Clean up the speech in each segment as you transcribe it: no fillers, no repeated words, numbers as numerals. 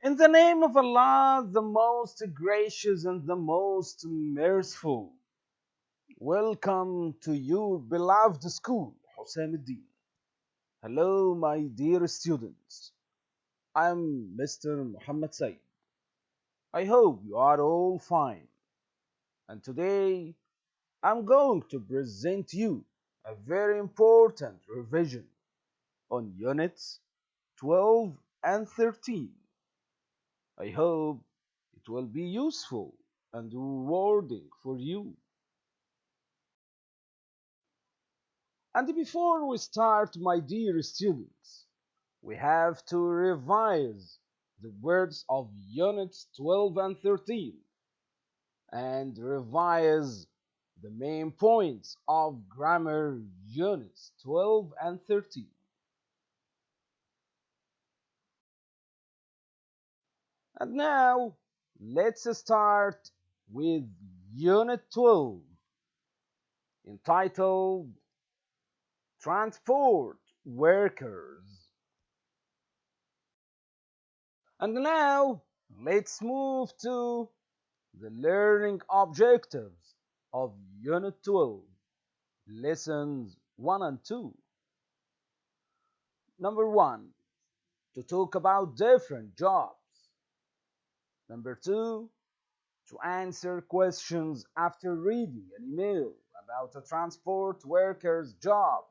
In the name of Allah, the most gracious and the most merciful, welcome to your beloved school, Hussein. Hello, my dear students. I'm Mr. Mohamed Said. I hope you are all fine. And today, I'm going to present you a very important revision on units 12 and 13. I hope it will be useful and rewarding for you. And before we start, my dear students, we have to revise the words of units 12 and 13 and revise the main points of grammar units 12 and 13. And now let's start with unit 12 entitled Transport Workers. And now let's move to the learning objectives of Unit 12, Lessons 1 and 2. Number 1, to talk about different jobs. Number 2, to answer questions after reading an email about a transport worker's job,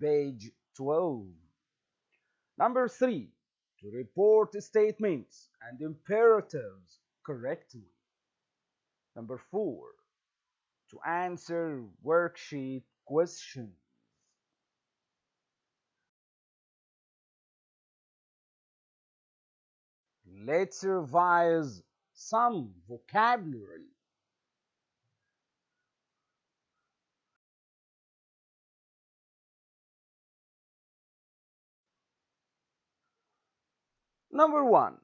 page 12. Number 3, to report statements and imperatives correctly. Number 4, to answer worksheet questions. Let's revise some vocabulary. Number 1,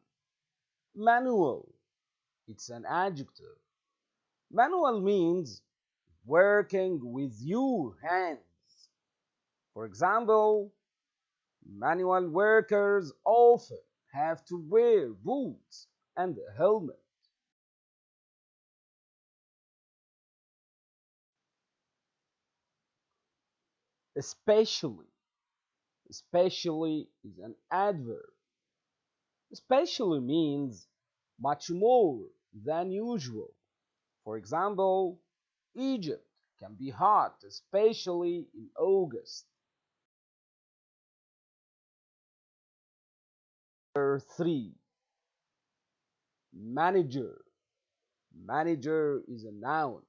manual. It's an adjective. Manual means working with your hands. For example, manual workers often have to wear boots and a helmet. Especially. Especially is an adverb. Especially means much more than usual. For example, Egypt can be hot, especially in August. Number 3, manager. Manager is a noun.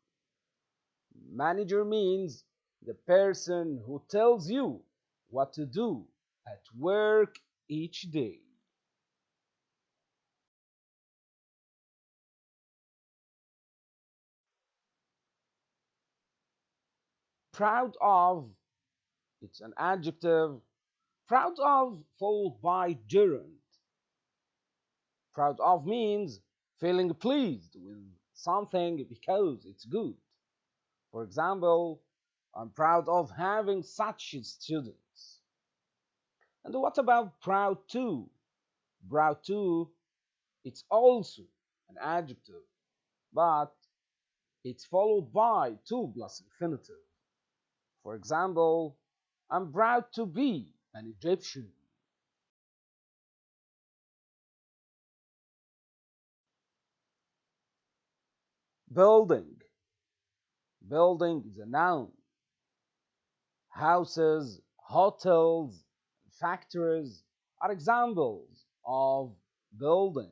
Manager means the person who tells you what to do at work each day. Proud of, it's an adjective. Proud of followed by gerund. Proud of means feeling pleased with something because it's good. For example, I'm proud of having such students. And what about proud to? Proud to, it's also an adjective, but it's followed by to plus infinitive. For example, I'm proud to be an Egyptian. Building. Building is a noun. Houses, hotels, factories are examples of buildings.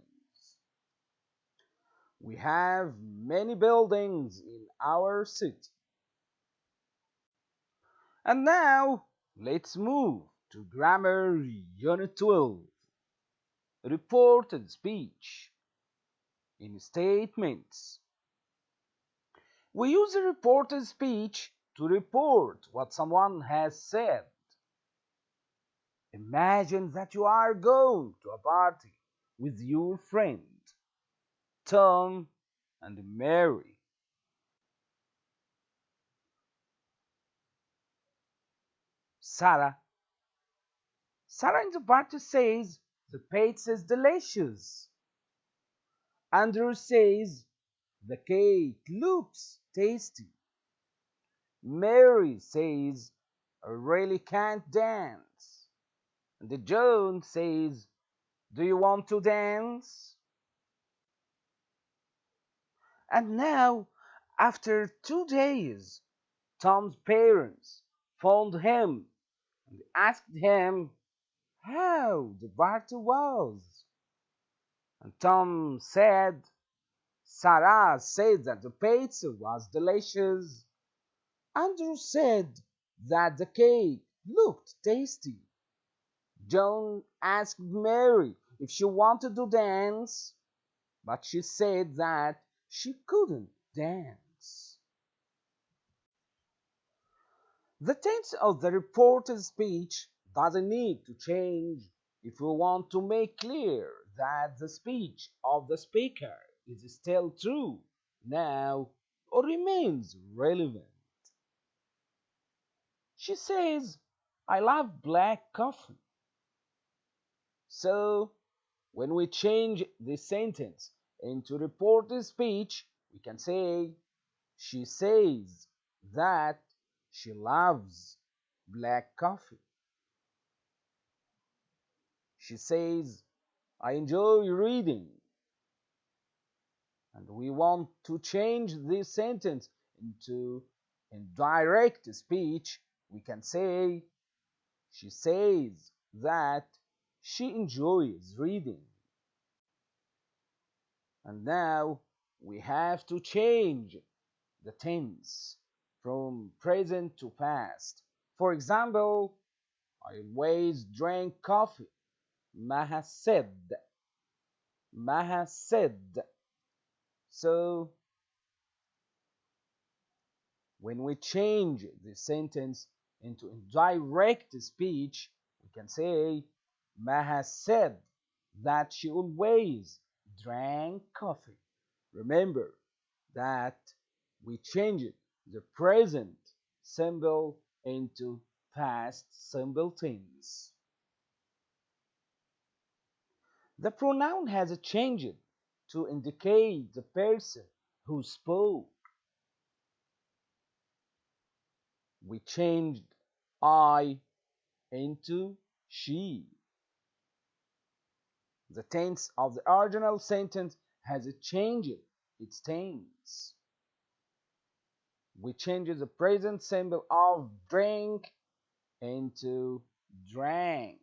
We have many buildings in our city. And now let's move to Grammar Unit 12, Reported Speech. In statements, we use a reported speech to report what someone has said. Imagine that you are going to a party with your friend Tom and Mary. Sarah. Sarah in the party says the pizza is delicious. Andrew says, the cake looks tasty. Mary says, I really can't dance. And John says, do you want to dance? And now, after 2 days, Tom's parents phoned him and asked him how the party was. And Tom said, Sarah said that the pizza was delicious. Andrew said that the cake looked tasty. John asked Mary if she wanted to dance, but she said that she couldn't dance. The tense of the reporter's speech doesn't need to change if we want to make clear that the speech of the speaker is still true now or remains relevant. She says, I love black coffee. So, when we change this sentence into reported speech, we can say, she says that she loves black coffee. She says, I enjoy reading. And we want to change this sentence into indirect speech. We can say, she says that she enjoys reading. And now we have to change the tense from present to past. For example, I always drink coffee. Maha said. Maha said. So when we change the sentence into indirect speech, we can say Maha said that she always drank coffee. Remember that we changed the present symbol into past simple tense. The pronoun has changed to indicate the person who spoke. We changed I into she. The tense of the original sentence has changed its tense. We changed the present symbol of drink into drank.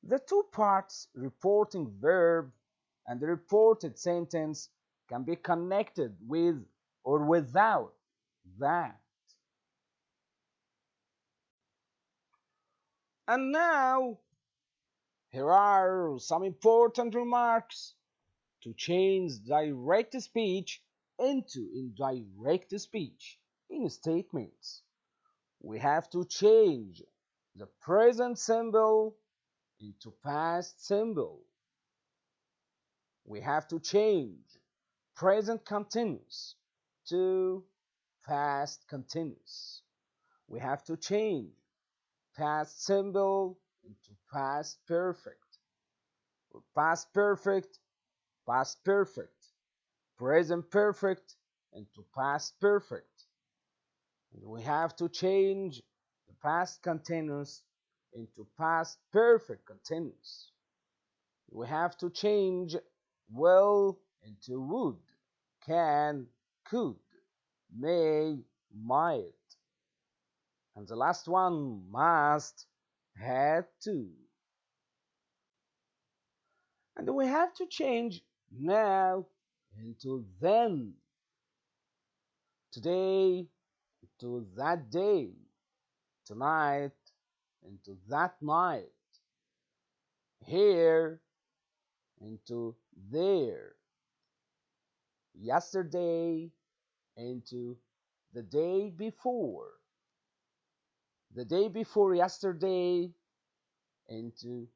The two parts, reporting verb and the reported sentence, can be connected with or without that. And now, here are some important remarks to change direct speech into indirect speech in statements. We have to change the present symbol into past symbol. We have to change present continuous to past continuous. We have to change past symbol into past perfect, or past perfect, past perfect, present perfect into past perfect. And we have to change the past continuous into past perfect continuous. We have to change will into would, can, could, may, might. And the last one, must, had to. And we have to change now into then, today into that day, tonight into that night, here into there, yesterday into the day before yesterday into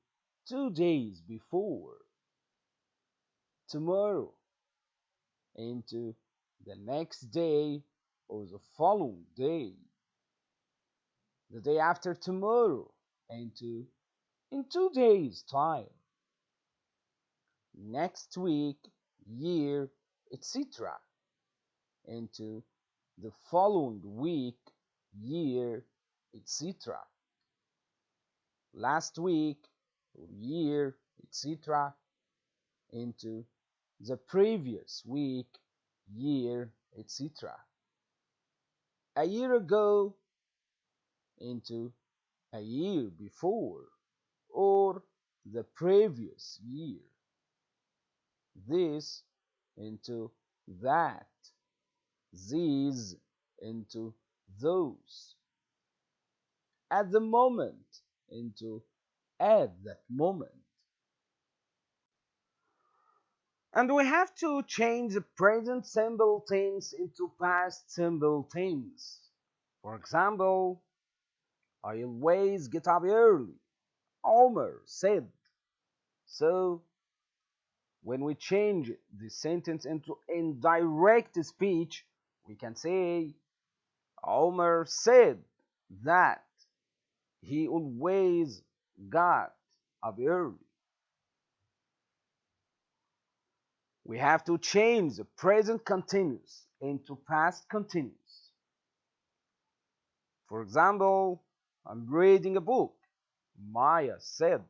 2 days before, tomorrow into the next day or the following day, the day after tomorrow into in 2 days' time. next week, year, etc. into the following week, year, etc. Last week or year, etc. into the previous week, year, etc. A year ago into a year before or the previous year. This into that, these into those, at the moment into at that moment. And we have to change the present simple tense into past simple tense. For example, I always get up early, Omar said. So when we change the sentence into indirect speech, we can say Omar said that he always got up early. We have to change the present continuous into past continuous. For example, I'm reading a book, Maya said.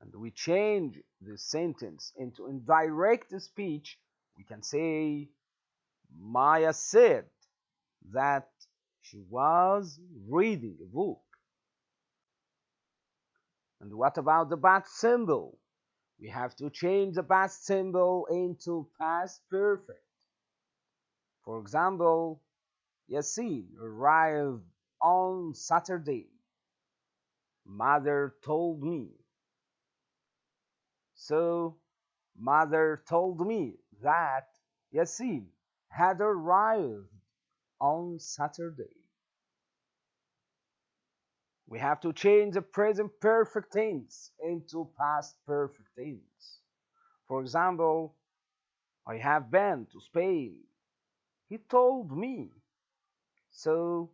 And we change the sentence into indirect speech, we can say Maya said that she was reading a book. And what about the past symbol? We have to change the past symbol into past perfect. For example, Yasin arrived on Saturday. Mother told me. So, mother told me that Yasin had arrived on Saturday. We have to change the present perfect tense into past perfect tense. For example, I have been to Spain. He told me. So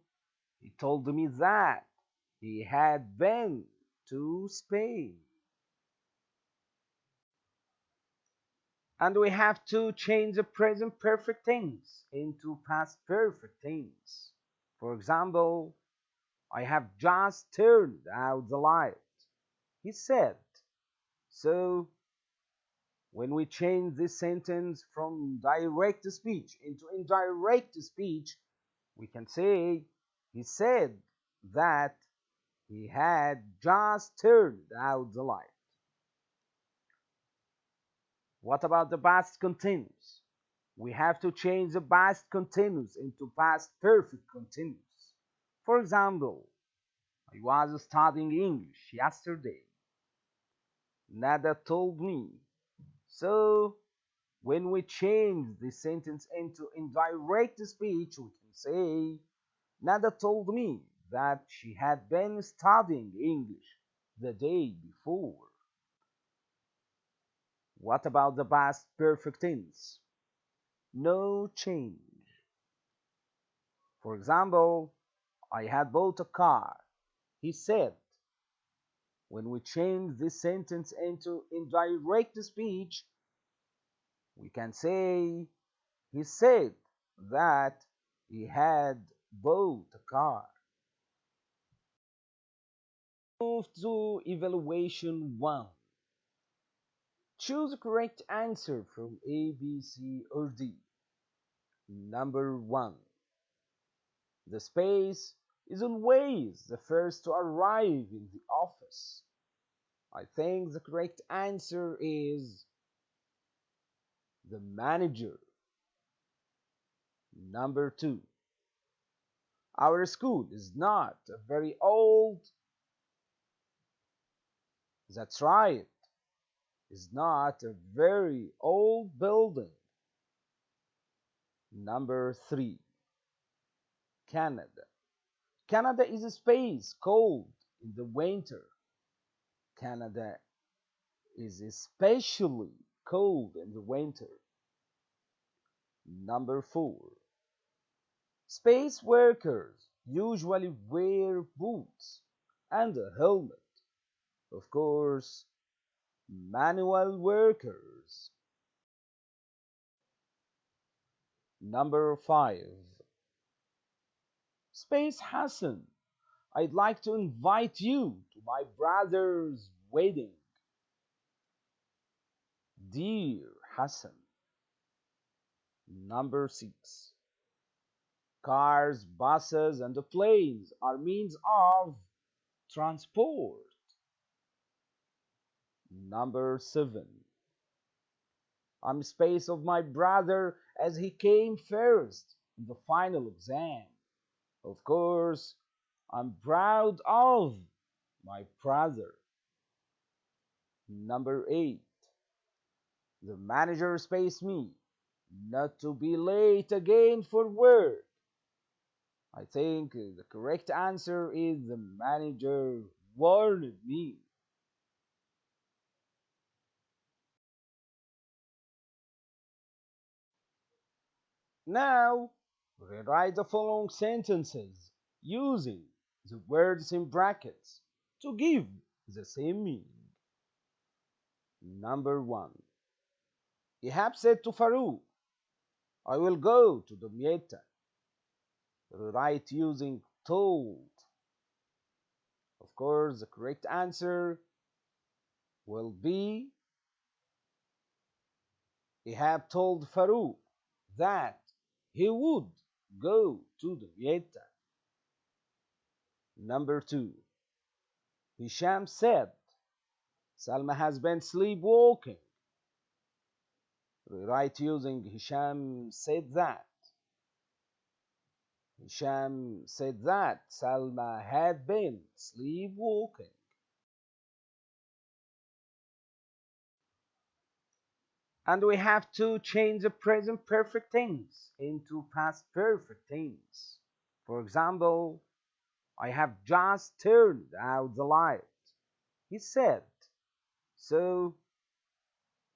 he told me that he had been to Spain. And we have to change the present perfect tense into past perfect tense. For example, I have just turned out the light. He said. So when we change this sentence from direct speech into indirect speech, we can say he said that he had just turned out the light. What about the past continuous? We have to change the past continuous into past perfect continuous. For example, I was studying English yesterday. Nada told me. So when we change the sentence into indirect speech, we can say Nada told me that she had been studying English the day before. What about the past perfect tense? No change. For example, I had bought a car. He said. When we change this sentence into indirect speech, we can say he said that he had bought a car. Move to evaluation 1. Choose the correct answer from A, B, C, or D. Number 1. The space is always the first to arrive in the office. I think the correct answer is the manager. Number 2. Our school is not very old. That's right. It's not a very old building. Number 3. Canada. Canada is a space cold in the winter. Canada is especially cold in the winter. Number 4. Space workers usually wear boots and a helmet. Of course, manual workers. Number 5. Space Hassan. I'd like to invite you to my brother's wedding. Dear Hassan. Number 6. Cars, buses, and planes are means of transport. Number 7. I'm space of my brother as he came first in the final exam. Of course, I'm proud of my brother. Number 8. The manager spaced me not to be late again for work. I think the correct answer is the manager warned me. Now, rewrite the following sentences using the words in brackets to give the same meaning. Number 1. Ihab said to Farouk, I will go to the Damietta. Rewrite using told. Of course, the correct answer will be Ihab told Farouk that he would go to the Damietta. Number 2. Hisham said Salma has been sleepwalking. Rewrite using Hisham said that. Hisham said that Salma had been sleepwalking. And we have to change the present perfect tense into past perfect tense. For example, I have just turned out the light. He said. So,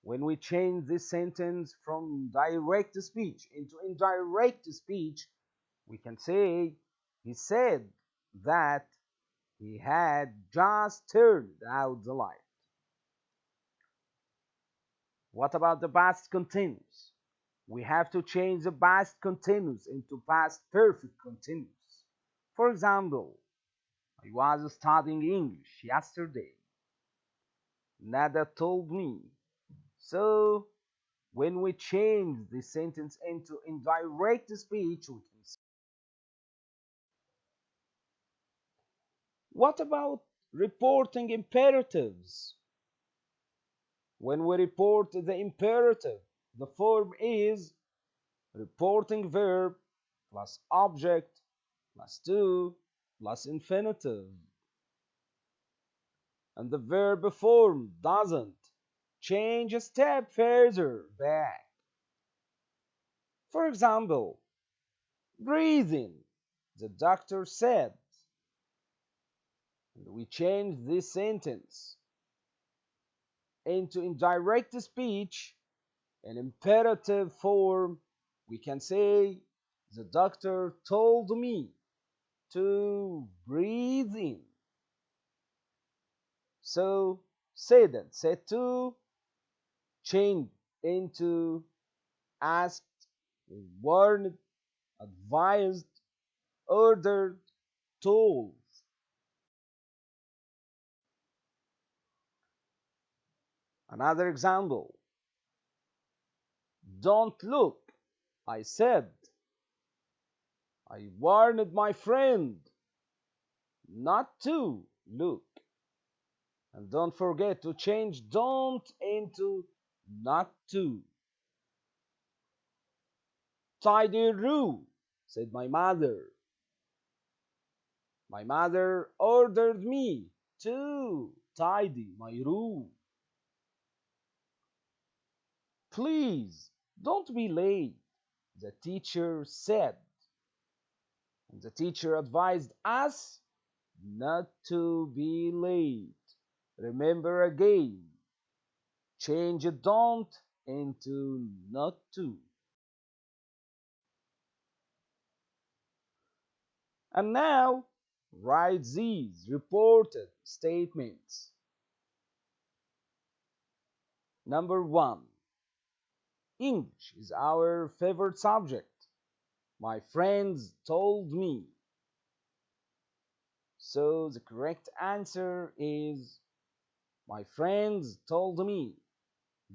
when we change this sentence from direct speech into indirect speech, we can say he said that he had just turned out the light. What about the past continuous? We have to change the past continuous into past perfect continuous. For example, I was studying English yesterday. Nada told me. So, when we change this sentence into indirect speech, we can say, what about reporting imperatives? When we report the imperative, the form is reporting verb plus object plus to plus infinitive. And the verb form doesn't change a step further back. For example, breathing, the doctor said. And we change this sentence into indirect speech in imperative form. We can say, the doctor told me to breathe in. So, said and said to change into asked, warned, advised, ordered, told. Another example. Don't look, I said. I warned my friend not to look. And don't forget to change don't into not to. Tidy your room, said my mother. My mother ordered me to tidy my room. Please don't be late, the teacher said. And the teacher advised us not to be late. Remember again, change don't into not to. And now, write these reported statements. Number one, English is our favorite subject. My friends told me. So the correct answer is my friends told me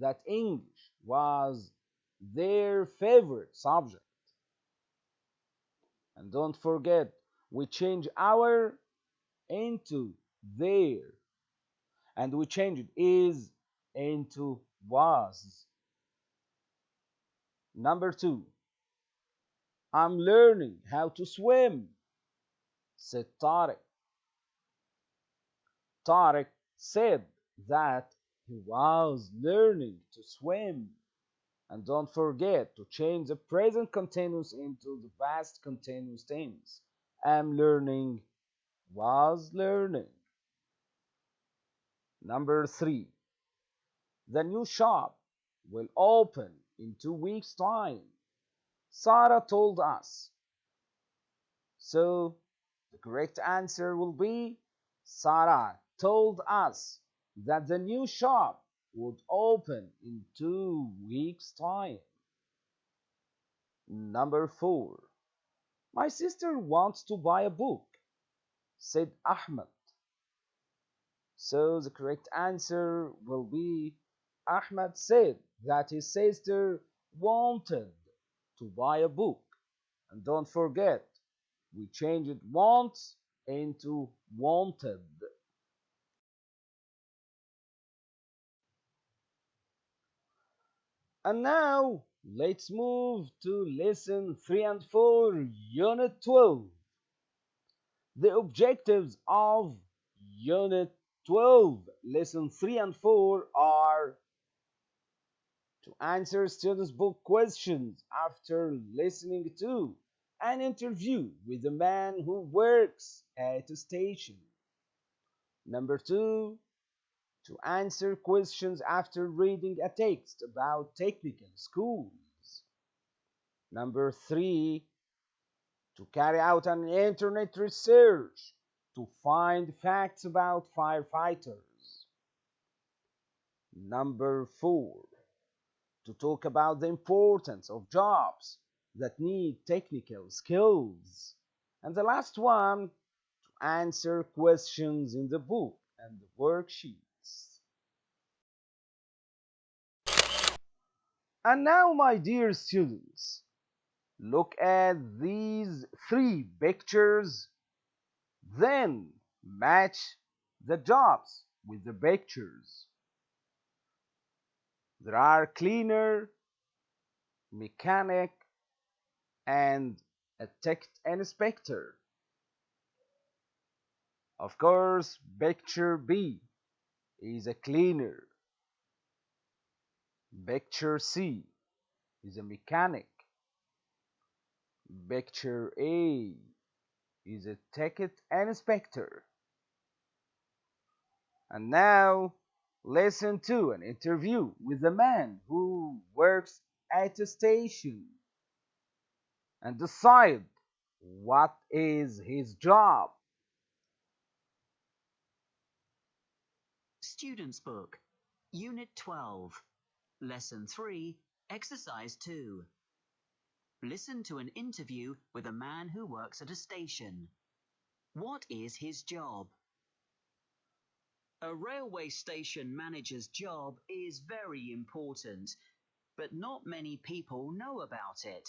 that English was their favorite subject. And don't forget, we change our into their, and we change it is into was. Number two, I'm learning how to swim, said Tariq. Tariq said that he was learning to swim. And don't forget to change the present continuous into the past continuous tense. Am learning, was learning. Number three, the new shop will open in 2 weeks' time. Sarah told us. So the correct answer will be Sarah told us that the new shop would open in 2 weeks' time. Number four, my sister wants to buy a book, said Ahmed. So the correct answer will be Ahmed said that his sister wanted to buy a book. And don't forget, we changed wants into wanted. And now let's move to lesson 3 and 4, unit 12. The objectives of unit 12, lesson 3 and 4 are to answer students' book questions after listening to an interview with a man who works at a station. Number two, to answer questions after reading a text about technical schools. Number three, to carry out an internet research to find facts about firefighters. Number four, to talk about the importance of jobs that need technical skills. And the last one, to answer questions in the book and the worksheets. And now, my dear students, look at these three pictures, then match the jobs with the pictures. There are cleaner, mechanic, and a tech inspector. Of course, picture B is a cleaner. Picture C is a mechanic. Picture A is a ticket inspector. And now, listen to an interview with a man who works at a station and decide what is his job. Student's Book, Unit 12, Lesson 3, Exercise 2. Listen to an interview with a man who works at a station. What is his job? A railway station manager's job is very important, but not many people know about it.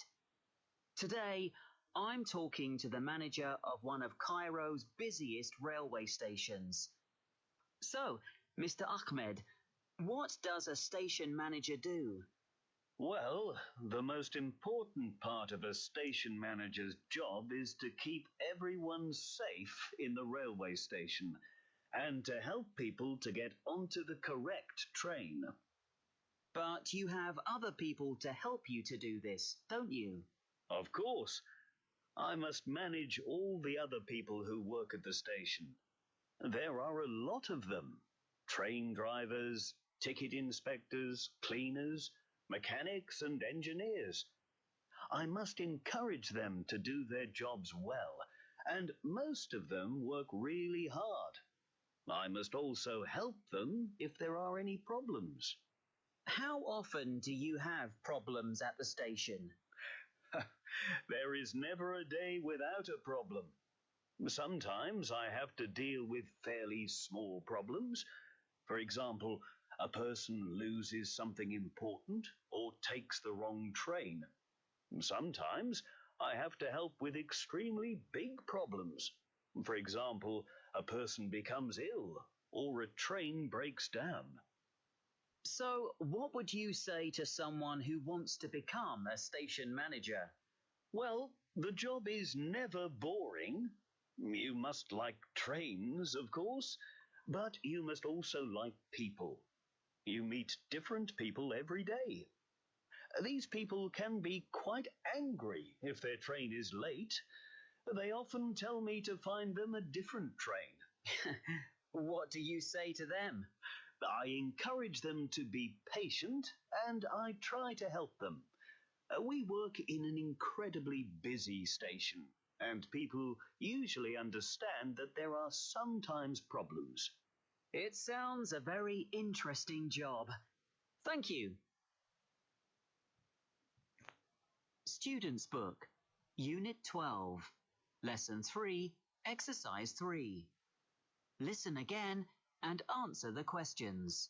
Today, I'm talking to the manager of one of Cairo's busiest railway stations. So, Mr. Ahmed, what does a station manager do? Well, the most important part of a station manager's job is to keep everyone safe in the railway station and to help people to get onto the correct train. But you have other people to help you to do this, don't you? Of course, I must manage all the other people who work at the station. There are a lot of them: train drivers, ticket inspectors, cleaners, mechanics, and engineers. I must encourage them to do their jobs well, and most of them work really hard. I must also help them if there are any problems. How often do you have problems at the station? There is never a day without a problem. Sometimes I have to deal with fairly small problems. For example, a person loses something important or takes the wrong train. Sometimes I have to help with extremely big problems. For example, a person becomes ill or a train breaks down. So, what would you say to someone who wants to become a station manager? Well, the job is never boring. You must like trains, of course, but you must also like people. You meet different people every day. These people can be quite angry if their train is late. They often tell me to find them a different train. What do you say to them? I encourage them to be patient and I try to help them. We work in an incredibly busy station, and people usually understand that there are sometimes problems. It sounds a very interesting job. Thank you. Student's Book, Unit 12, Lesson 3, Exercise 3. Listen again and answer the questions.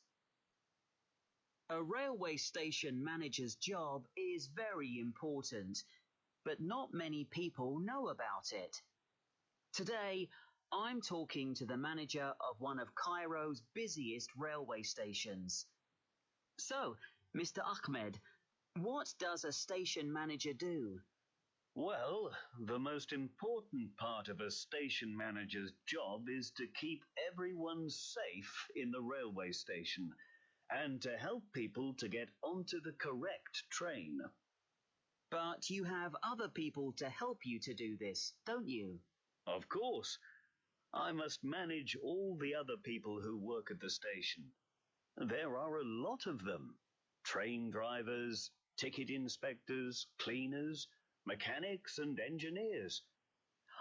A railway station manager's job is very important, but not many people know about it. Today, I'm talking to the manager of one of Cairo's busiest railway stations. So, Mr. Ahmed, what does a station manager do? Well, the most important part of a station manager's job is to keep everyone safe in the railway station and to help people to get onto the correct train. But you have other people to help you to do this, don't you? Of course, I must manage all the other people who work at the station. There are a lot of them: train drivers, ticket inspectors, cleaners, mechanics, and engineers.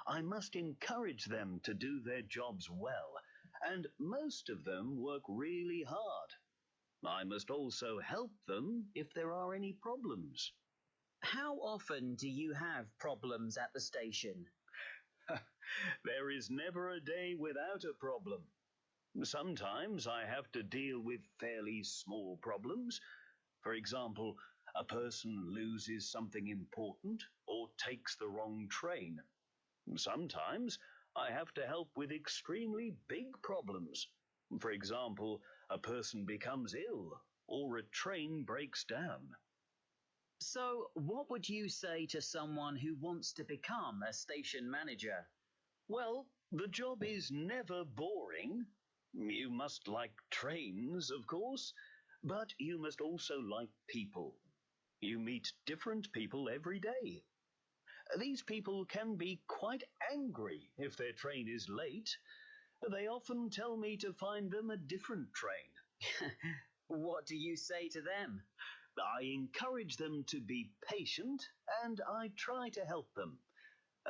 I must encourage them to do their jobs well, and most of them work really hard. I must also help them if there are any problems. How often do you have problems at the station? There is never a day without a problem. Sometimes I have to deal with fairly small problems. For example, a person loses something important or takes the wrong train. Sometimes I have to help with extremely big problems. For example, a person becomes ill or a train breaks down. So, what would you say to someone who wants to become a station manager? Well, the job is never boring. You must like trains, of course, but you must also like people. You meet different people every day. These people can be quite angry if their train is late. They often tell me to find them a different train. What do you say to them? I encourage them to be patient and I try to help them.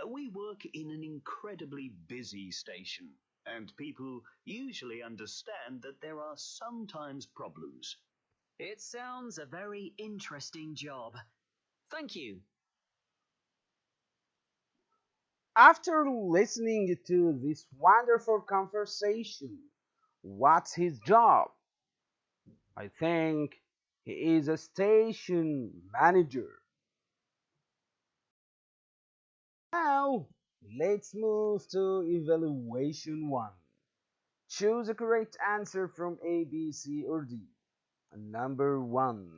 We work in an incredibly busy station, and people usually understand that there are sometimes problems. It sounds a very interesting job. Thank you. After listening to this wonderful conversation, what's his job? I think he is a station manager. Now, let's move to evaluation 1. Choose a correct answer from A, B, C, or D. Number 1.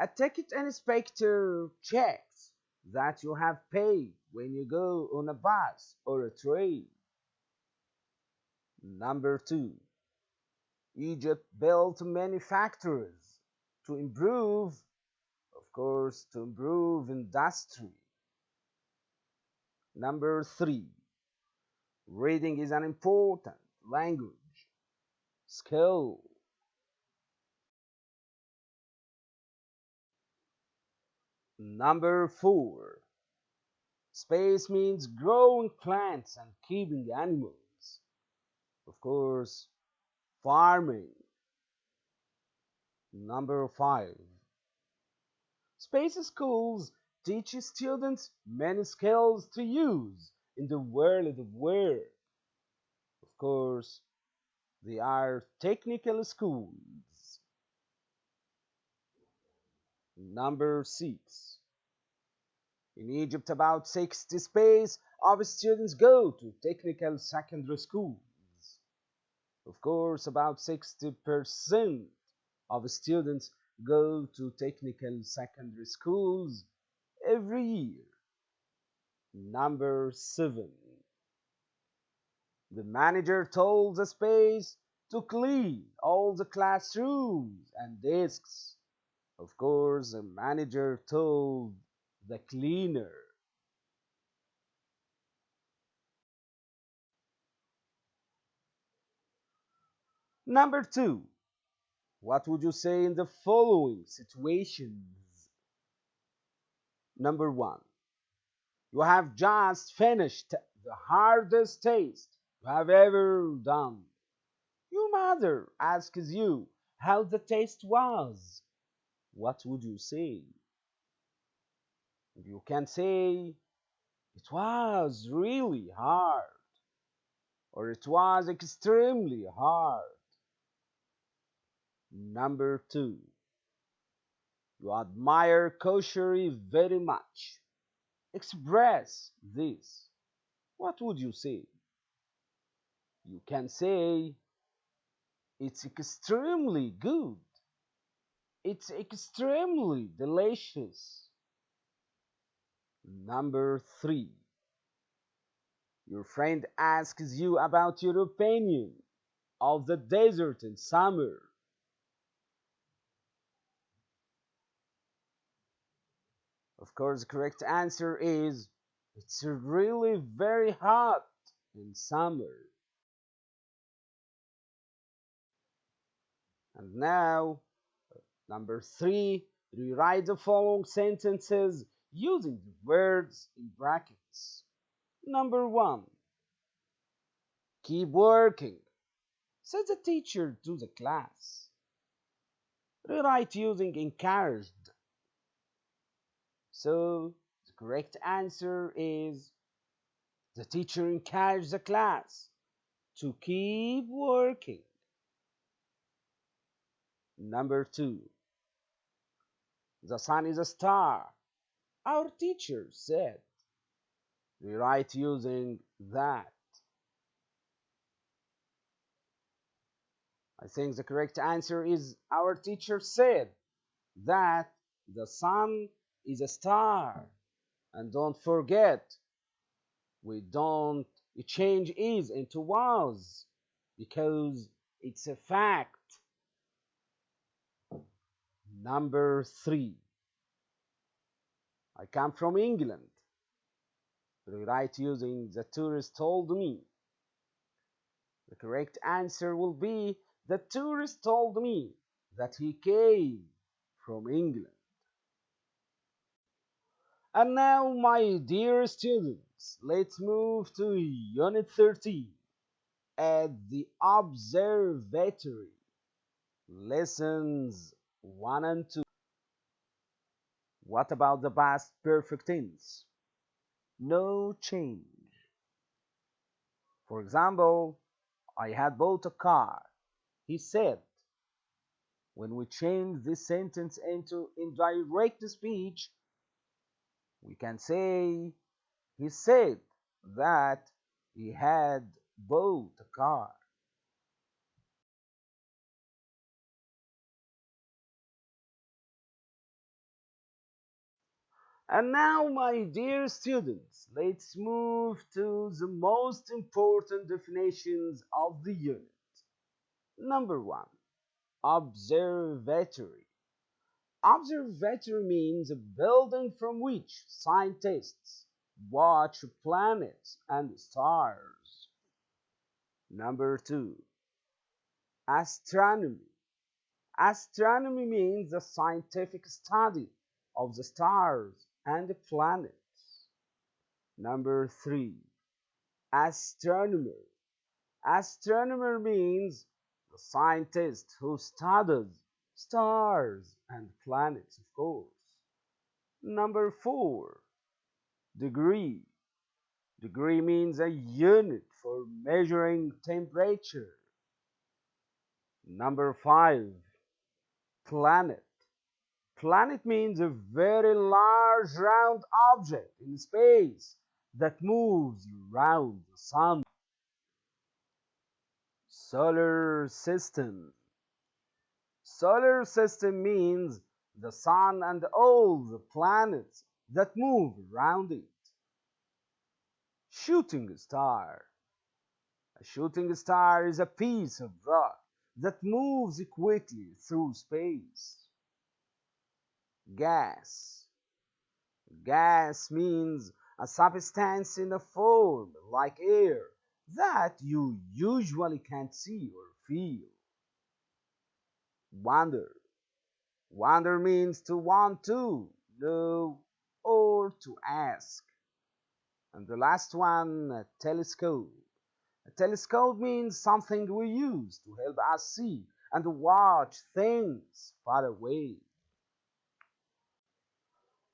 A ticket inspector checks that you have paid when you go on a bus or a train. Number 2. Egypt built many factories to improve, of course, to improve industry. Number 3. Reading is an important language skill. Number 4. Space means growing plants and keeping animals. Of course, farming. Number 5. Space schools teach students many skills to use in the world of work. Of course, they are technical schools. Number 6. In Egypt, about 60 space of students go to technical secondary schools. Of course, about 60% of students go to technical secondary schools every year. Number 7. The manager told the space to clean all the classrooms and desks. Of course, the manager told the cleaner. Number 2. What would you say in the following situations? Number 1. You have just finished the hardest test you have ever done. Your mother asks you how the test was. What would you say? You can say, it was really hard, or it was extremely hard. Number 2. You admire koshery very much. Express this. What would you say? You can say, it's extremely good. It's extremely delicious. Number 3. Your friend asks you about your opinion of the desert in summer. Of course, the correct answer is it's really very hot in summer. And now, number 3, rewrite the following sentences using the words in brackets. Number 1. Keep working, said the teacher to the class. Rewrite using encouraged. So, the correct answer is the teacher encouraged the class to keep working. Number 2. The sun is a star, our teacher said. Rewrite using that. I think the correct answer is our teacher said that the sun is a star. And don't forget, we don't change is into was because it's a fact. Number 3. I come from England. Rewrite using the tourist told me. The correct answer will be the tourist told me that he came from England. And now, my dear students, let's move to Unit 13 at the observatory. Lessons 1 and 2. What about the past perfect tense? No change. For example, I had bought a car. He said. When we change this sentence into indirect speech, we can say he said that he had bought a car. And now, my dear students, let's move to the most important definitions of the unit. Number 1. Observatory. Observatory means a building from which scientists watch planets and stars. Number 2. Astronomy. Astronomy means the scientific study of the stars and the planets. Number 3. Astronomer. Astronomer means the scientist who studies Stars and planets, of course. Number 4, degree. Degree means a unit for measuring temperature. Number 5, planet. Planet means a very large round object in space that moves around the sun. Solar system. Solar system means the sun and all the planets that move around it. Shooting star. A shooting star is a piece of rock that moves quickly through space. Gas. Gas means a substance in a form like air that you usually can't see or feel. Wonder. Wonder means to want to know or to ask. And the last one, a telescope. A telescope means something we use to help us see and watch things far away.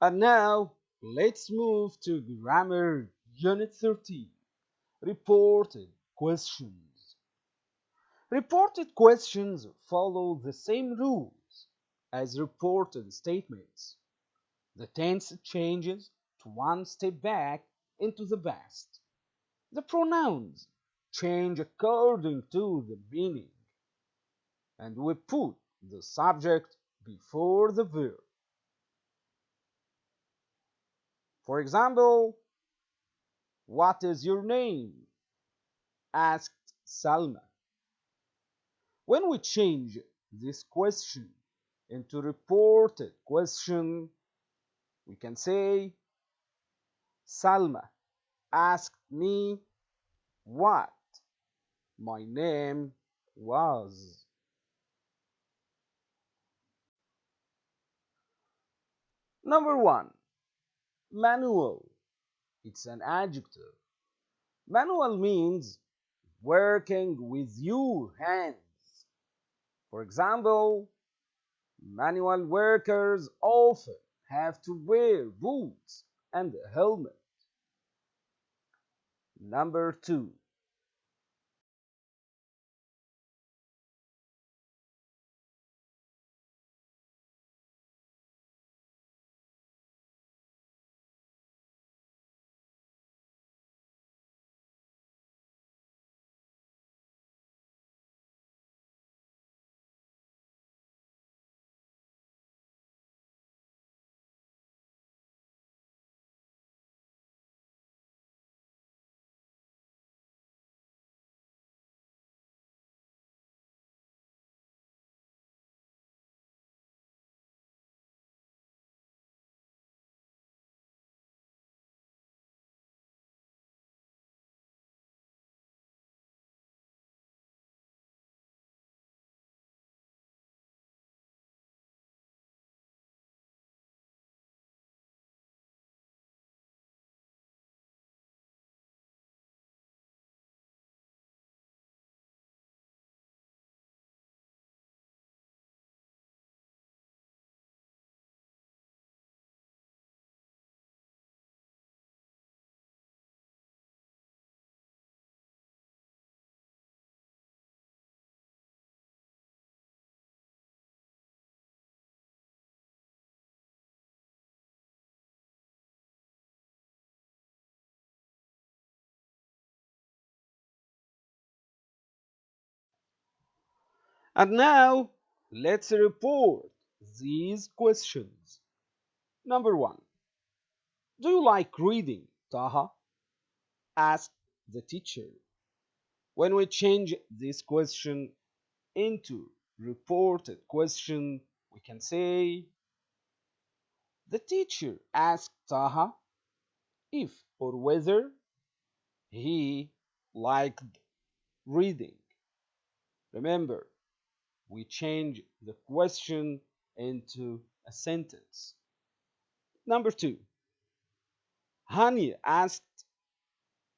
And now, let's move to Grammar Unit 13, Reported Questions. Reported questions follow the same rules as reported statements. The tense changes to one step back into the past. The pronouns change according to the meaning, and we put the subject before the verb. For example, what is your name? Asked Salma. When we change this question into reported question, we can say Salma asked me what my name was. Number 1, manual. It's an adjective. Manual means working with your hands. For example, manual workers often have to wear boots and a helmet. Number 2, and now let's report these questions. Number 1, do you like reading, Taha? Asked the teacher. When we change this question into reported question, we can say the teacher asked Taha if or whether he liked reading. Remember, we change the question into a sentence. Number 2, Hani asked,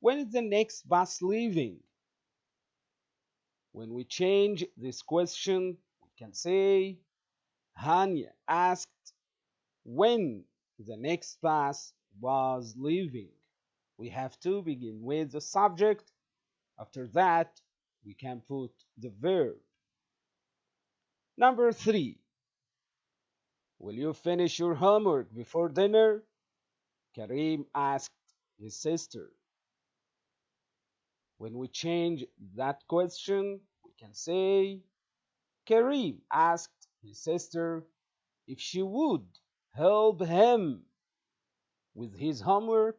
when is the next bus leaving? When we change this question, we can say Hanya asked when the next bus was leaving. We have to begin with the subject. After that, we can put the verb. Number 3. Will you finish your homework before dinner? Karim asked his sister. When we change that question, we can say Karim asked his sister if she would help him with his homework.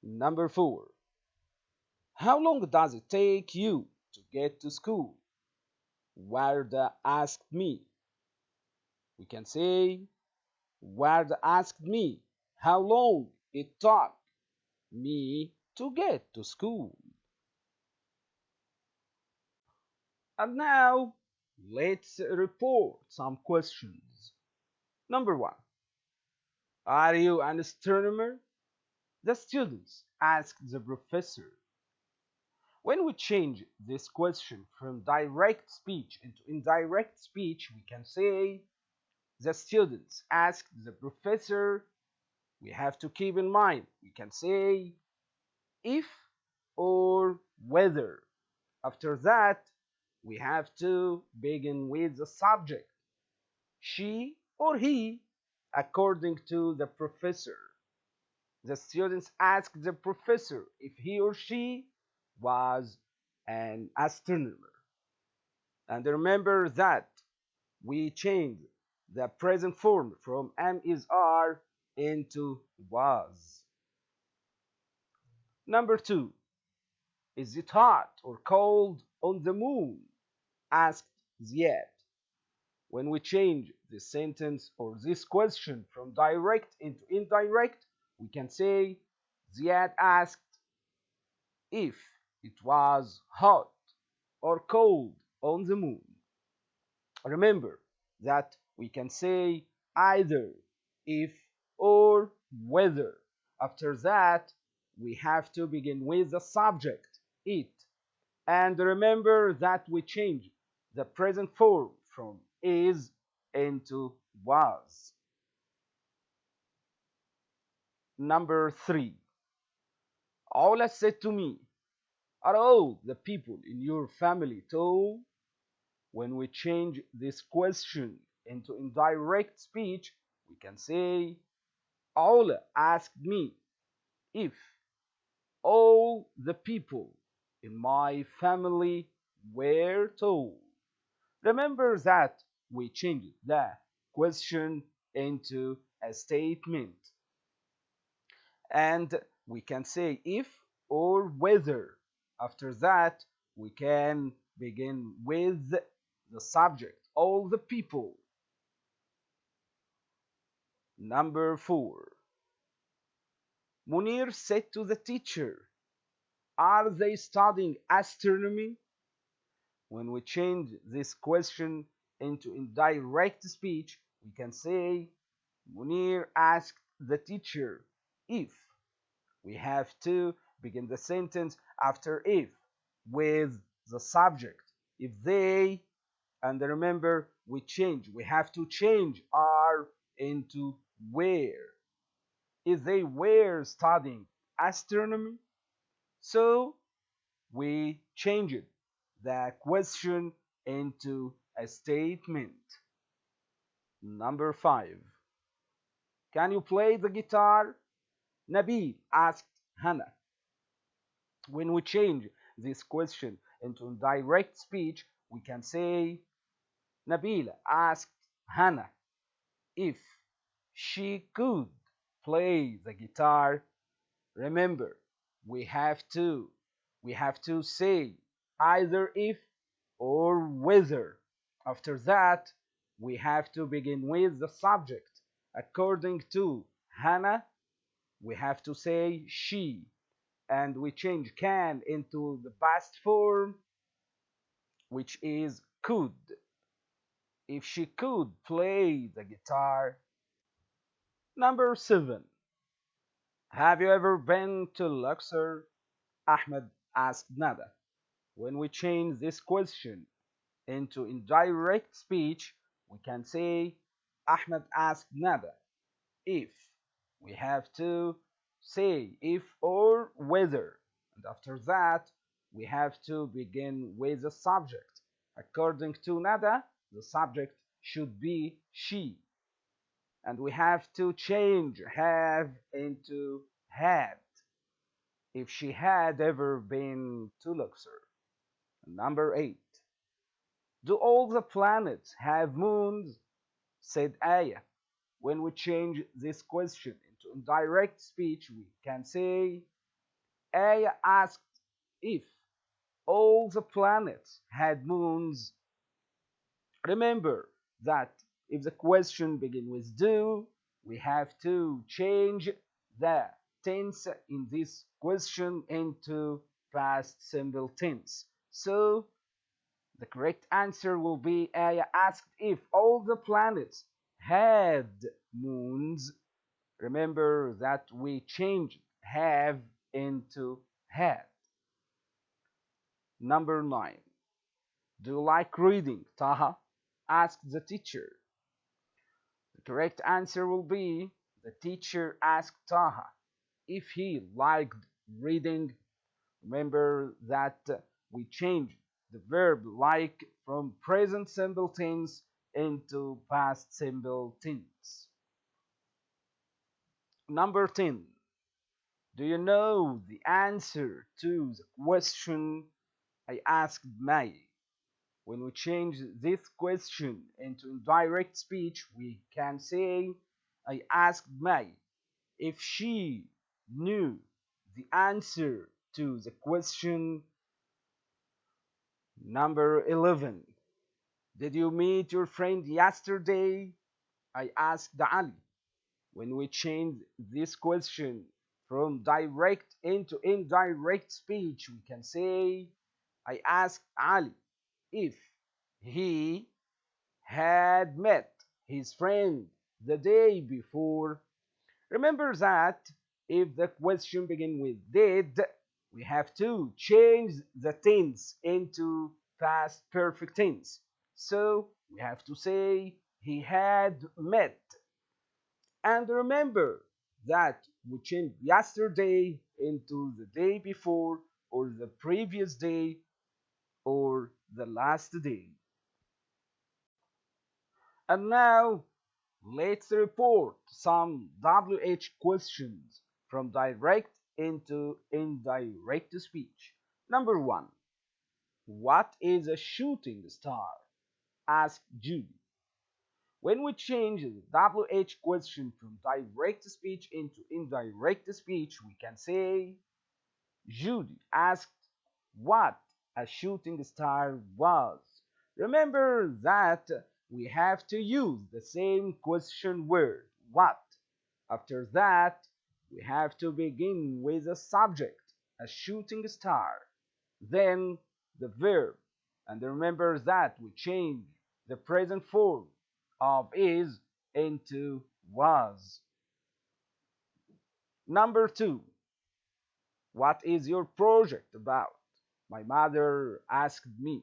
Number 4. How long does it take you to get to school? Warda asked me. We can say Warda asked me how long it took me to get to school. And now let's report some questions. Number 1. Are you an astronomer? The students asked the professor. When we change this question from direct speech into indirect speech, we can say the students asked the professor. We have to keep in mind, we can say if or whether. After that, we have to begin with the subject, she or he, according to the professor. The students asked the professor if he or she was an astronomer. And remember that we changed the present form from am is are into was. Number 2. Is it hot or cold on the moon? Asked Ziad. When we change this sentence or this question from direct into indirect, we can say Ziad asked if it was hot or cold on the moon. Remember that we can say either if or whether. After that, we have to begin with the subject, it. And remember that we change the present form from is into was. Number 3. Ola said to me, are all the people in your family tall? When we change this question into indirect speech, we can say Ola asked me if all the people in my family were tall. Remember that we changed the question into a statement. And we can say if or whether. After that, we can begin with the subject, all the people. Number 4. Munir said to the teacher, are they studying astronomy? When we change this question into indirect speech, we can say Munir asked the teacher if. We have to begin the sentence after if with the subject. If they, and remember we have to change are into where. If they were studying astronomy, so we changed the question into a statement. Number 5. Can you play the guitar? Nabil asked Hannah. When we change this question into direct speech, we can say Nabila asked Hannah if she could play the guitar. Remember, we have to say either if or whether. After that, we have to begin with the subject. According to Hannah, we have to say she, and we change can into the past form, which is could. If she could play the guitar. Number 7. Have you ever been to Luxor? Ahmed asked Nada. When we change this question into indirect speech, we can say Ahmed asked Nada if. We have to say if or whether. And after that, we have to begin with the subject. According to Nada, the subject should be she. And we have to change have into had if she had ever been to Luxor. Number 8. Do all the planets have moons? Said Aya. When we change this question into indirect speech, we can say Aya asked if all the planets had moons. Remember that if the question begins with do, we have to change the tense in this question into past simple tense. So the correct answer will be Aya asked if all the planets had moons. Remember that we changed have into had. Number 9. Do you like reading, Taha? Asked the teacher. The correct answer will be the teacher asked Taha if he liked reading. Remember that we changed the verb like from present simple tense into past simple tense. Number 10. Do you know the answer to the question I asked May? When we change this question into indirect speech, we can say I asked May if she knew the answer to the question. Number 11. Did you meet your friend yesterday? I asked Ali. When we change this question from direct into indirect speech, we can say I asked Ali if he had met his friend the day before. Remember that if the question begins with did, we have to change the tense into past perfect tense. So we have to say he had met. And remember that we changed yesterday into the day before or the previous day or the last day. And now let's report some WH questions from direct into indirect speech. Number 1. What is a shooting star? Asked Judy. When we change the WH question from direct speech into indirect speech, we can say Judy asked what a shooting star was. Remember that we have to use the same question word, what. After that, we have to begin with the subject, a shooting star, then the verb. And remember that we change the present form of is into was. Number 2. What is your project about? My mother asked me.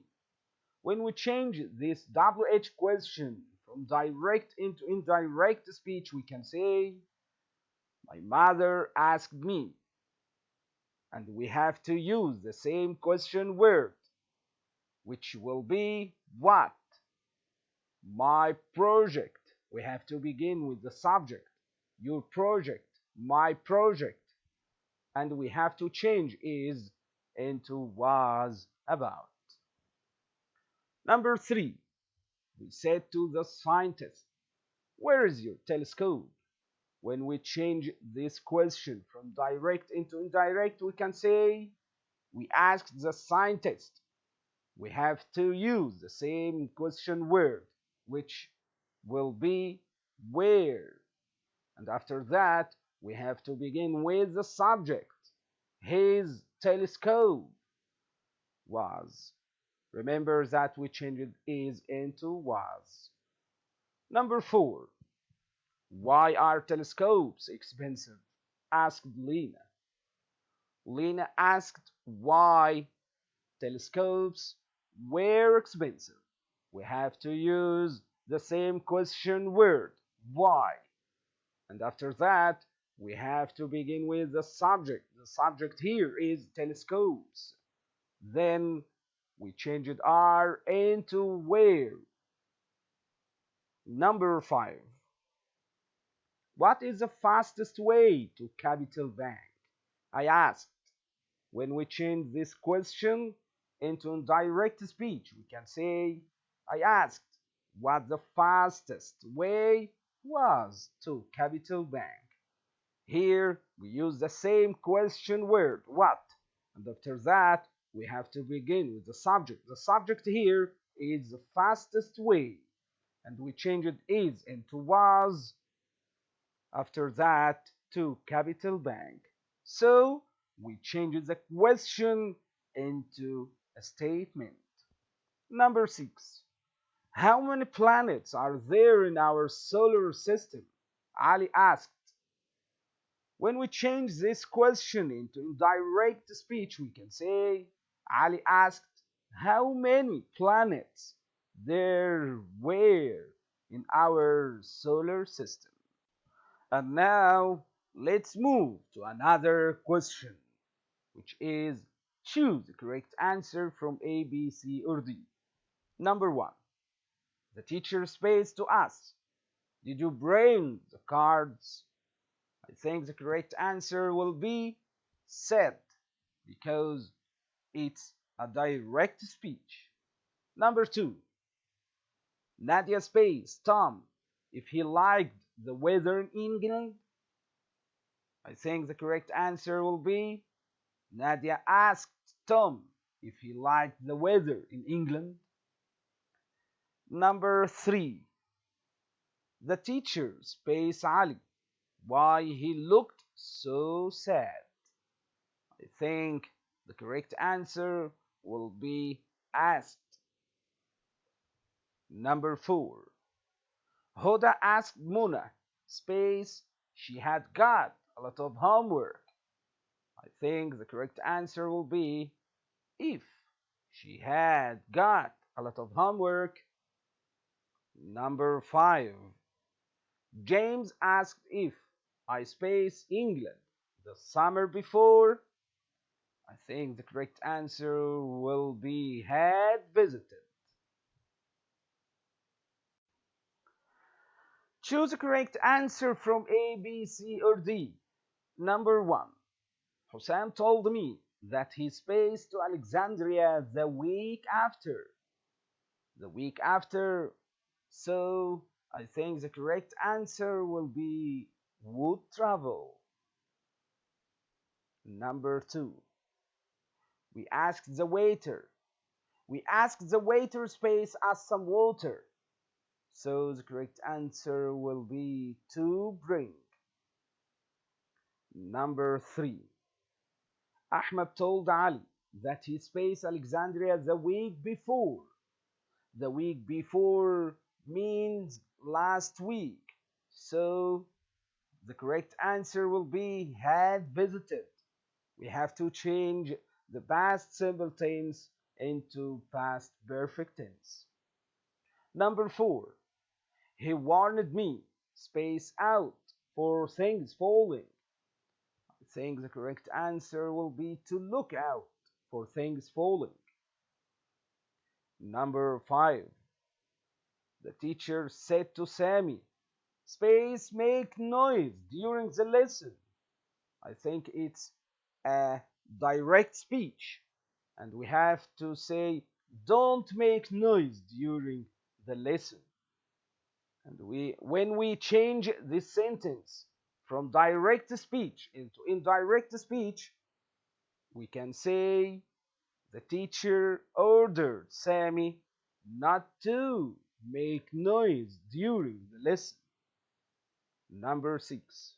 When we change this WH question from direct into indirect speech, we can say, my mother asked me. And we have to use the same question word, which will be what? My project. We have to begin with the subject. Your project, my project. And we have to change is into was about. Number 3. We said to the scientist, where is your telescope? When we change this question from direct into indirect, we can say, we asked the scientist. We have to use the same question word, which will be where. And after that, we have to begin with the subject. His telescope was. Remember that we changed is into was. Number 4. Why are telescopes expensive? Asked Lena. Lena asked why telescopes were expensive. we have to use the same question word, why. And after that, we have to begin with the subject. The subject here is telescopes. Then we change it R into where. Number 5. What is the fastest way to Capital Bank? I asked. When we change this question into indirect speech, we can say, I asked what the fastest way was to Capital Bank. Here we use the same question word, what, and after that we have to begin with the subject. The subject here is the fastest way, and we change it is into was, after that to Capital Bank. So we change the question into a statement. Number 6. How many planets are there in our solar system? Ali asked. When we change this question into indirect speech, we can say, Ali asked how many planets there were in our solar system. And now let's move to another question, which is choose the correct answer from A, B, C, or D. Number 1. The teacher says to us, did you bring the cards? I think the correct answer will be said because it's a direct speech. Number 2. Nadia space Tom if he liked the weather in England. I think the correct answer will be Nadia asked Tom if he liked the weather in England. Number 3. The teacher space Ali why he looked so sad. I think the correct answer will be asked. Number 4. Hoda asked Mona space she had got a lot of homework. I think the correct answer will be if she had got a lot of homework. Number 5. James asked if I space England the summer before. I think the correct answer will be had visited. Choose the correct answer from A, B, C, or D. Number 1. Husam told me that he spaced to Alexandria the week after. The week after. So I think the correct answer will be would travel. Number 2. We asked the waiter. We asked the waiter space us some water. So the correct answer will be to bring. Number 3. Ahmed told Ali that he spaced Alexandria the week before. The week before means last week. So the correct answer will be had visited. We have to change the past simple tense into past perfect tense. Number 4. He warned me, space out, for things falling. I think the correct answer will be to look out for things falling. Number 5. The teacher said to Sammy, space make noise during the lesson. I think it's a direct speech, and we have to say don't make noise during the lesson. And when we change this sentence from direct speech into indirect speech, we can say the teacher ordered Sammy not to make noise during the lesson. Number 6.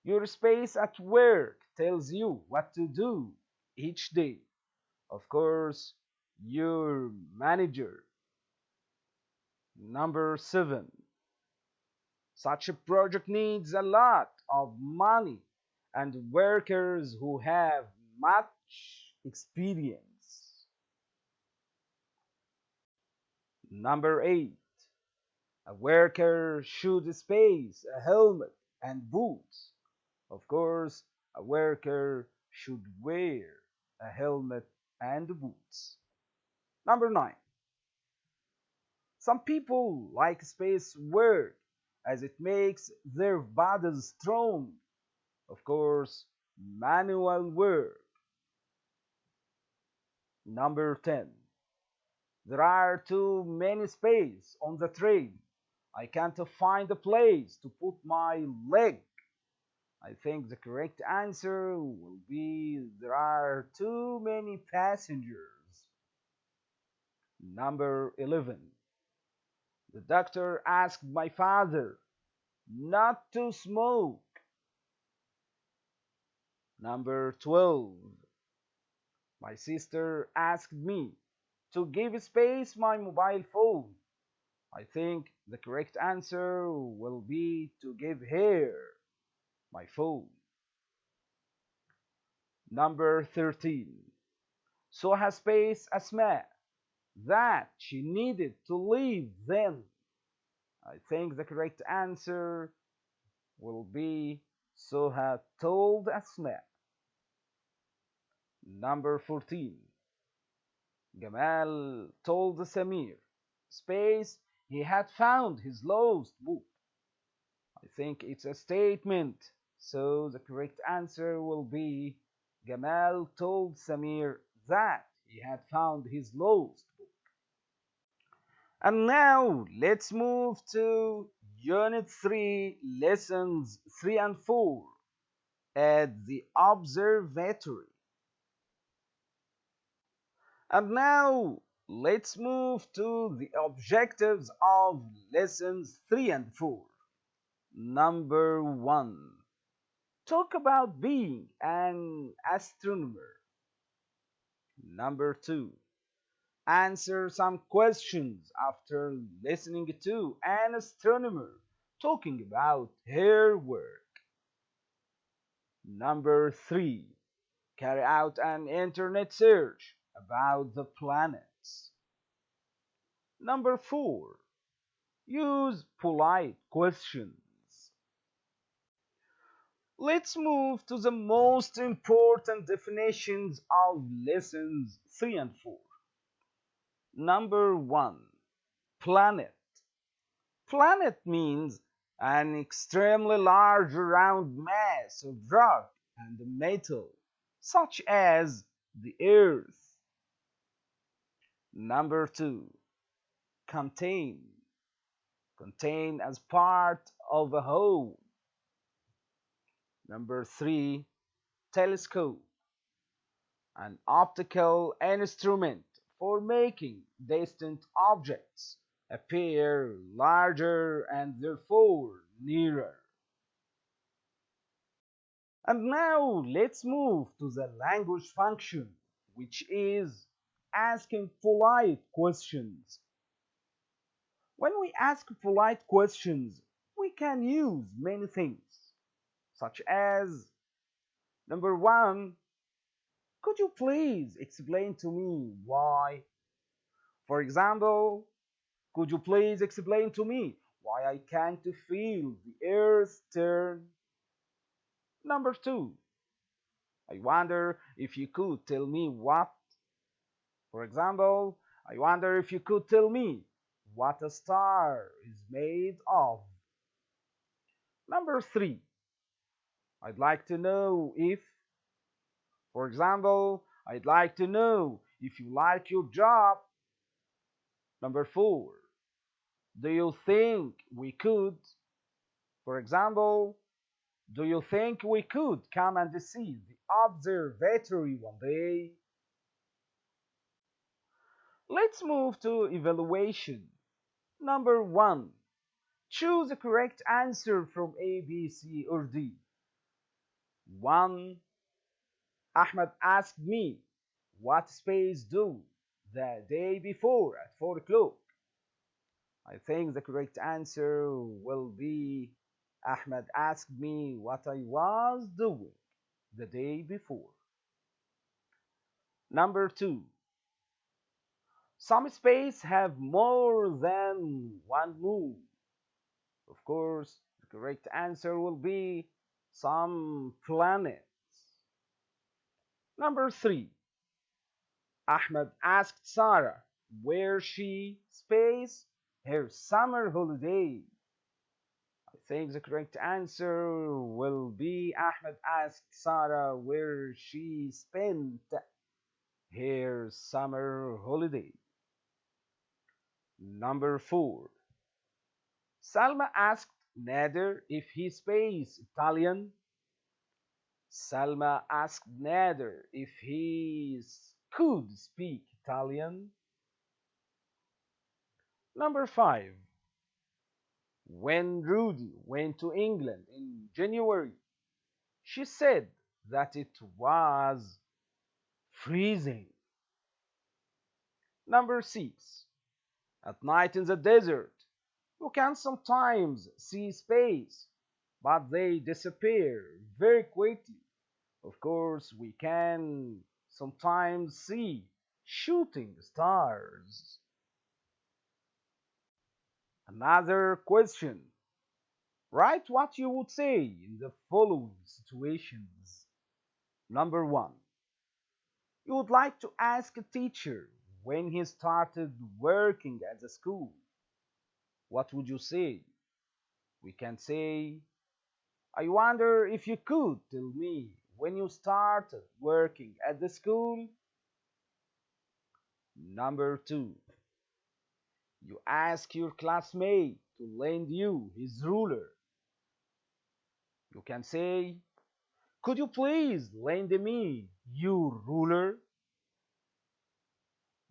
Your space at work tells you what to do each day. Of course, your manager. Number 7. Such a project needs a lot of money and workers who have much experience. Number 8. A worker should space a helmet and boots. Of course, a worker should wear a helmet and boots. Number 9. Some people like space work as it makes their bodies strong. Of course, manual work. Number 10. There are too many space on the train. I can't find a place to put my leg. I think the correct answer will be there are too many passengers. Number 11. The doctor asked my father not to smoke. Number 12. My sister asked me to give space my mobile phone. I think the correct answer will be to give her my phone. Number 13. So has space Asma that she needed to leave then. I think the correct answer will be Soha told Asma. Number 14. Gamal told Samir space he had found his lost book. I think it's a statement, so the correct answer will be Gamal told Samir that he had found his lost book. And now let's move to Unit 3, Lessons 3 and 4 at the observatory. And now let's move to the objectives of Lessons 3 and 4. Number 1. Talk about being an astronomer. Number 2. Answer some questions after listening to an astronomer talking about her work. Number 3. Carry out an internet search about the planets. Number 4. Use polite questions. Let's move to the most important definitions of lessons 3 and 4. Number 1. Planet. Planet means an extremely large round mass of rock and metal, such as the Earth. Number 2. Contain. Contain as part of a whole. Number 3. Telescope. An optical instrument for making distant objects appear larger and therefore nearer. And now let's move to the language function, which is asking polite questions. When we ask polite questions, we can use many things, such as number 1, could you please explain to me why? For example, could you please explain to me why I can't feel the earth turn? Number 2, I wonder if you could tell me what. For example, I wonder if you could tell me what a star is made of. Number 3, I'd like to know if. For example, I'd like to know if you like your job. Number 4, do you think we could? For example, do you think we could come and see the observatory one day? Let's move to evaluation. Number 1. Choose the correct answer from A, B, C, or D. 1. Ahmed asked me, what space do the day before at 4 o'clock? I think the correct answer will be Ahmed asked me what I was doing the day before. Number 2. Some space have more than one moon. Of course, the correct answer will be some planets. Number 3. Ahmed asked Sarah where she spends her summer holiday. I think the correct answer will be Ahmed asked Sarah where she spent her summer holiday. Number 4. Salma asked Nader if he speaks Italian. Salma asked Nader if could speak Italian. Number 5. When Rudy went to England in January, she said that it was freezing. Number 6. At night in the desert, you can sometimes see space, but they disappear very quickly. Of course, we can sometimes see shooting stars. Another question. Write what you would say in the following situations. Number 1. You would like to ask a teacher when he started working at the school. What would you say? We can say, I wonder if you could tell me when you started working at the school. Number 2. You ask your classmate to lend you his ruler. You can say, could you please lend me your ruler?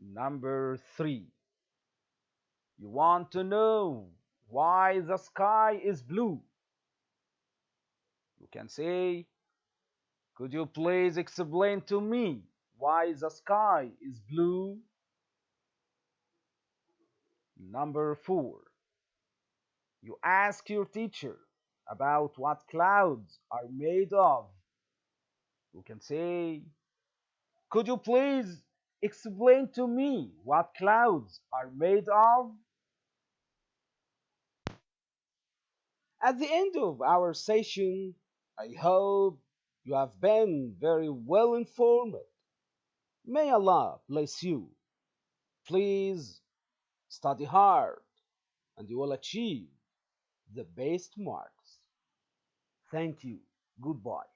Number 3. You want to know why the sky is blue. You can say, could you please explain to me why the sky is blue? Number 4. You ask your teacher about what clouds are made of. You can say, could you please explain to me what clouds are made of? At the end of our session, I hope you have been very well informed. May Allah bless you. Please study hard and you will achieve the best marks. Thank you. Goodbye.